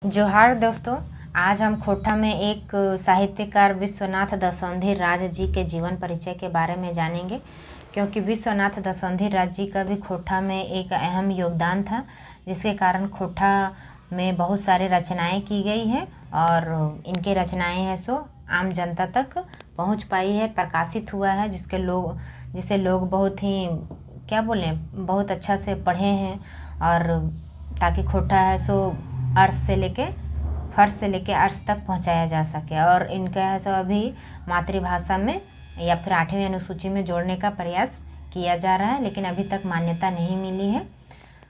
जोहार दोस्तों। आज हम खोटा में एक साहित्यकार विश्वनाथ दसौंधी राज जी के जीवन परिचय के बारे में जानेंगे, क्योंकि विश्वनाथ दसौंधी राज जी का भी खोटा में एक अहम योगदान था, जिसके कारण खोटा में बहुत सारी रचनाएं की गई हैं और इनके रचनाएं हैं सो आम जनता तक पहुंच पाई है, प्रकाशित हुआ है, जिसे लोग बहुत ही बहुत अच्छा से पढ़े हैं। और ताकि खोटा है सो फर्श से लेके अर्श तक पहुंचाया जा सके, और इनका है सो अभी मातृभाषा में या फिर 8वीं अनुसूची में जोड़ने का प्रयास किया जा रहा है, लेकिन अभी तक मान्यता नहीं मिली है।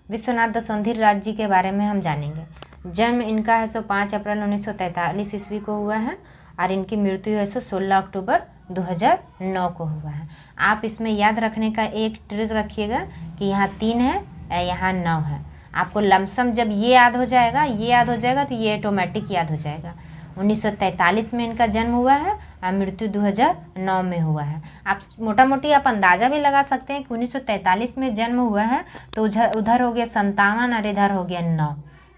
विश्वनाथ दसौंधी राज जी के बारे में हम जानेंगे। जन्म इनका है सो 5 अप्रैल 1943 ईस्वी को हुआ है और इनकी मृत्यु है सो 16 अक्टूबर 2009 को हुआ है। आप इसमें याद रखने का एक ट्रिक रखिएगा कि यहाँ 3 है, यहाँ 9 है। आपको लमसम जब ये याद हो जाएगा तो ये ऑटोमेटिक याद हो जाएगा। 1943 में इनका जन्म हुआ है और मृत्यु 2009 में हुआ है। आप मोटा मोटी अंदाज़ा भी लगा सकते हैं कि 1943 में जन्म हुआ है तो उधर हो गया 57 और इधर हो गया 9,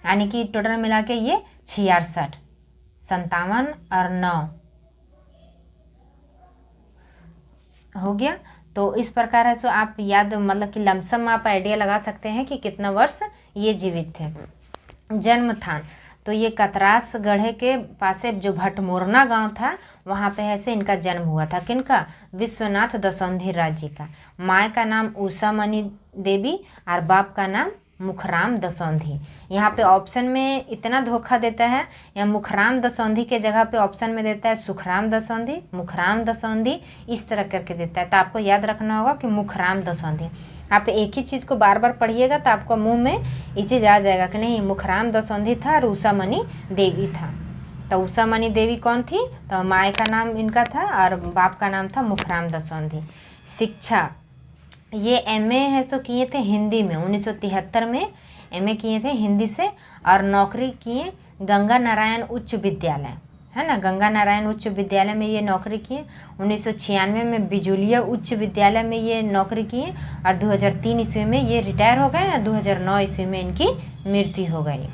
यानी कि टोटल मिला के ये 66, 57 और 9 हो गया। तो इस प्रकार है सो आप याद कि लमसम आप आइडिया लगा सकते हैं कि कितना वर्ष ये जीवित थे। जन्म स्थान तो ये कतरास गढ़े के पास जो भटमोरना गांव था, वहाँ पे ऐसे इनका जन्म हुआ था। किनका? विश्वनाथ दसौंधी राज जी का। माँ का नाम उषा मणि देवी और बाप का नाम मुखराम दसौंधी। यहाँ पे ऑप्शन में इतना धोखा देता है, या मुखराम दसौंधी के जगह पे ऑप्शन में देता है सुखराम दसौंधी, मुखराम दसौंधी, इस तरह करके देता है। तो आपको याद रखना होगा कि मुखराम दसौंधी। आप एक ही चीज़ को बार बार पढ़िएगा तो आपको मुंह में ये चीज़ आ जाएगा कि नहीं, मुखराम दसौंधी था और उषा मणि देवी था। तो उषा मणि देवी कौन थी? तो माँ का नाम इनका था और बाप का नाम था मुखराम दसौंधी। शिक्षा ये एमए है सो किए थे हिंदी में, 1973 में एमए किए थे हिंदी से, और नौकरी किए गंगा नारायण उच्च विद्यालय, है ना, गंगा नारायण उच्च विद्यालय में ये नौकरी किए। 1996 में बिजुलिया उच्च विद्यालय में ये नौकरी किए और 2003 ईस्वी में ये रिटायर हो गए और 2009 ईस्वी में इनकी मृत्यु हो गई।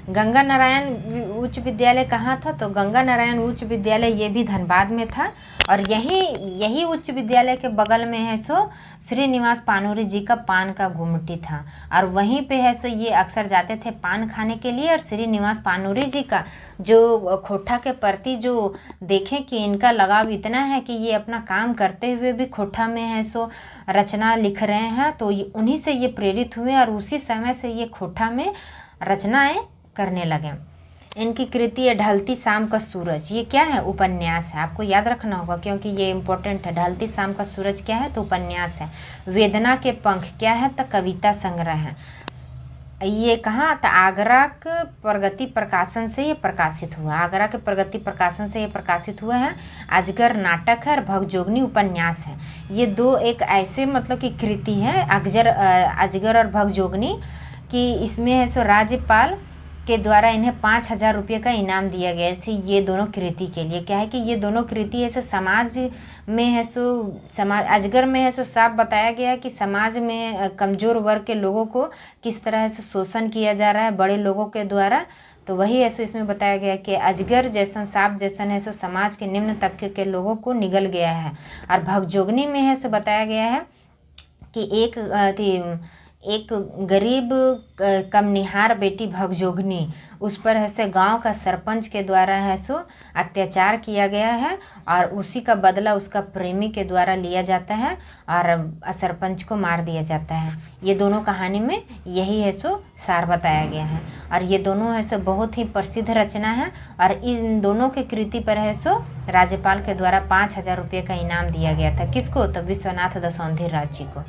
गंगा नारायण उच्च विद्यालय कहाँ था? तो गंगा नारायण उच्च विद्यालय ये भी धनबाद में था, और यही उच्च विद्यालय के बगल में है सो श्रीनिवास पानूरी जी का पान का गुमटी था, और वहीं पे है सो ये अक्सर जाते थे पान खाने के लिए। और श्रीनिवास पानूरी जी का जो खोटा के प्रति जो देखें कि इनका लगाव इतना है कि ये अपना काम करते हुए भी खोटा में है सो रचना लिख रहे हैं, तो उन्हीं से ये प्रेरित हुए और उसी समय से ये खोटा में रचनाएं करने लगे। इनकी कृति है ढलती शाम का सूरज। ये क्या है? उपन्यास है। आपको याद रखना होगा क्योंकि ये इम्पोर्टेंट है। ढलती शाम का सूरज क्या है? तो उपन्यास है। वेदना के पंख क्या है? तो कविता संग्रह है। ये कहाँ? तो आगरा के प्रगति प्रकाशन से ये प्रकाशित हुआ। आगरा के प्रगति प्रकाशन से ये प्रकाशित हुआ है। अजगर नाटक है और भगजोगनी उपन्यास है। ये दो एक ऐसे की कृति है अजगर और भगजोगनी कि इसमें है सो राज्यपाल के द्वारा इन्हें 5,000 रुपये का इनाम दिया गया थे ये दोनों कृति के लिए। क्या है कि ये दोनों कृति है सो समाज में है सो अजगर में है सो साफ बताया गया है कि समाज में कमज़ोर वर्ग के लोगों को किस तरह से शोषण किया जा रहा है बड़े लोगों के द्वारा। तो वही है सो इसमें बताया गया कि अजगर जैसन सांप जैसन है सो समाज के निम्न तबके के लोगों को निगल गया है। और भगजोगनी में है सो बताया गया है कि एक गरीब कमनिहार बेटी भगजोगनी, उस पर है से गांव का सरपंच के द्वारा है सो अत्याचार किया गया है, और उसी का बदला उसका प्रेमी के द्वारा लिया जाता है और सरपंच को मार दिया जाता है। ये दोनों कहानी में यही है सो सार बताया गया है, और ये दोनों है सो बहुत ही प्रसिद्ध रचना है। और इन दोनों की कृति पर है सो राज्यपाल के द्वारा 5,000 रुपये का इनाम दिया गया था। किसको? तो विश्वनाथ दसौंधी राज जी को।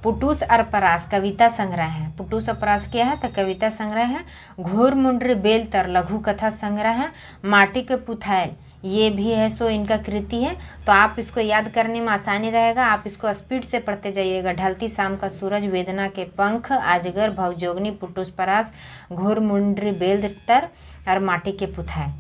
पुटूस और परास कविता संग्रह है। पुटूस और परास क्या है? तो कविता संग्रह है। घोर मुंड्री बेलतर लघु कथा संग्रह है। माटी के पुथायल ये भी है सो इनका कृति है। तो आप इसको याद करने में आसानी रहेगा, आप इसको स्पीड से पढ़ते जाइएगा। ढलती शाम का सूरज, वेदना के पंख, अजगर, भगजोगनी, पुटूस परास, घोर मुंड्री बेलतर और माटी के पुथायल।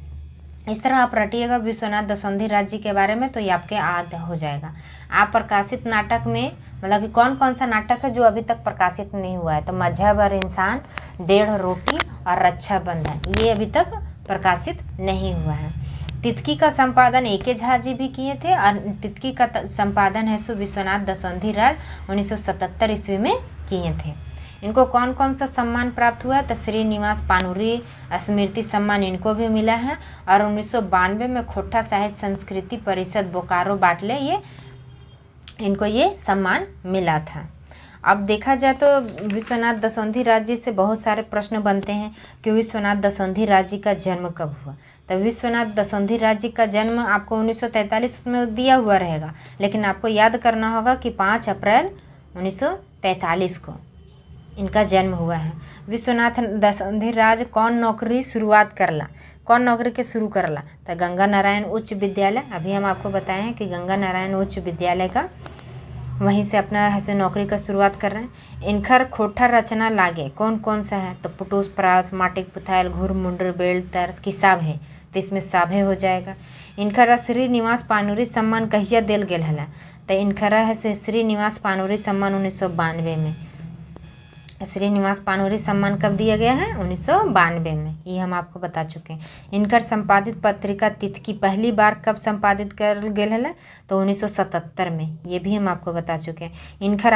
इस तरह आप रटिएगा विश्वनाथ दसौंधी राज जी के बारे में, तो ये आपके याद हो जाएगा। आप प्रकाशित नाटक में कि कौन कौन सा नाटक है जो अभी तक प्रकाशित नहीं हुआ है? तो मजहब और इंसान, डेढ़ रोटी और रक्षाबंधन ये अभी तक प्रकाशित नहीं हुआ है। तितकी का संपादन ए के झा जी भी किए थे और तितकी का संपादन है सो विश्वनाथ दसौंधी राज 1977 ईस्वी में किए थे। इनको कौन कौन सा सम्मान प्राप्त हुआ तो श्रीनिवास पानुरी स्मृति सम्मान इनको भी मिला है और 1992 में खोट्टा साहित्य संस्कृति परिषद बोकारो बाटले इनको ये सम्मान मिला था। अब देखा जाए तो विश्वनाथ दसौंधी राज जी से बहुत सारे प्रश्न बनते हैं कि विश्वनाथ दसौंधी राज जी का जन्म कब हुआ। तो विश्वनाथ दसौंधी राज जी का जन्म आपको 1943 में दिया हुआ रहेगा, लेकिन आपको याद करना होगा कि 5 अप्रैल 1943 को इनका जन्म हुआ है। विश्वनाथ दसौंधी राज कौन नौकरी के शुरू करला तो गंगा नारायण उच्च विद्यालय, अभी हम आपको बताए हैं कि गंगा नारायण उच्च विद्यालय का वहीं से अपना ऐसे नौकरी का शुरुआत कर रहे हैं। इनखर खोठा रचना लागे कौन कौन सा है तो पुटूस प्रास माटिक पुथायल घुर मुंडर बेल तर्स की साभे, तो इसमें साभे हो जाएगा। इनखरा श्रीनिवास पानुरी सम्मान कहिया दिल गेल है तो इनखरा है से श्रीनिवास पानुरी सम्मान 1992 में। श्रीनिवास पानुरी सम्मान कब दिया गया है 1992 में, ये हम आपको बता चुके हैं। इनकर संपादित पत्रिका तितकी पहली बार कब संपादित कर गेल है तो 1977 में, ये भी हम आपको बता चुके हैं। इनकर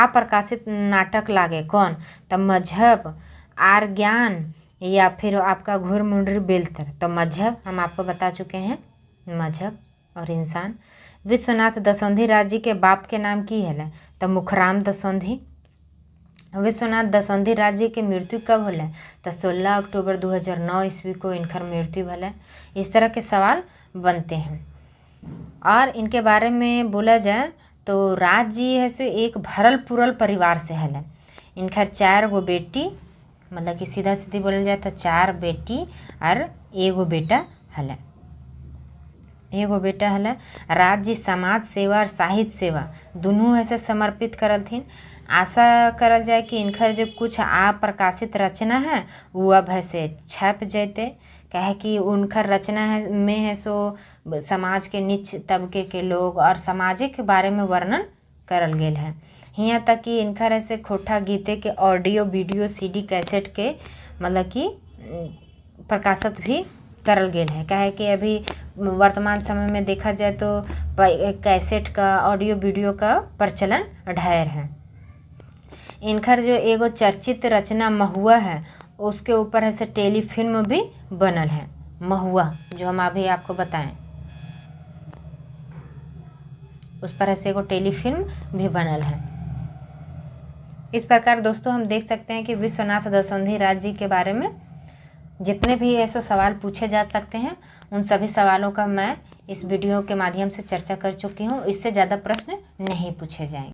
प्रकाशित नाटक लागे कौन तो मजहब आर ज्ञान या फिर आपका घुर मुंडरी बेलतर, तो मजहब हम आपको बता चुके हैं, मजहब और इंसान। विश्वनाथ दसौंधी राज जी के बाप के नाम की है तो मुखराम दसौंधी। विश्वनाथ दसौंधी राज जी के मृत्यु कब होला तो 16 अक्टूबर 2009 ईस्वी को इनकर मृत्यु भला। इस तरह के सवाल बनते हैं। और इनके बारे में बोला जाए तो राज जी है सो एक भरल पुरल परिवार से हल। इनकर 4 गो बेटी, मतलब कि सीधा सीधी बोलल जाए तो 4 बेटी और एगो बेटा हल। राज जी समाज सेवा और साहित्य सेवा दोनों ऐसे समर्पित करल थीन। आशा करल जाए कि इनकर जो कुछ प्रकाशित रचना है वो अब ऐसे छप जैते, कहे कि उनकर रचना है में है सो समाज के नीच तबके के लोग और सामाजिक के बारे में वर्णन करल गेल है। यहाँ तक कि इनकर ऐसे खोठा गीते के ऑडियो वीडियो CD कैसेट के मतलब कि प्रकाशित भी करल गेल है। कहे कि अभी वर्तमान समय में देखा जाए तो कैसेट का ऑडियो वीडियो का प्रचलन ढेर है। इनकर जो एगो चर्चित रचना महुआ है उसके ऊपर ऐसे टेलीफिल्म भी बनल है। महुआ जो हम अभी आपको बताएं उस पर ऐसे एगो टेलीफिल्म भी बनल है। इस प्रकार दोस्तों हम देख सकते हैं कि विश्वनाथ दसौंधी राज जी के बारे में जितने भी ऐसे सवाल पूछे जा सकते हैं उन सभी सवालों का मैं इस वीडियो के माध्यम से चर्चा कर चुकी हूँ। इससे ज़्यादा प्रश्न नहीं पूछे जाएंगे।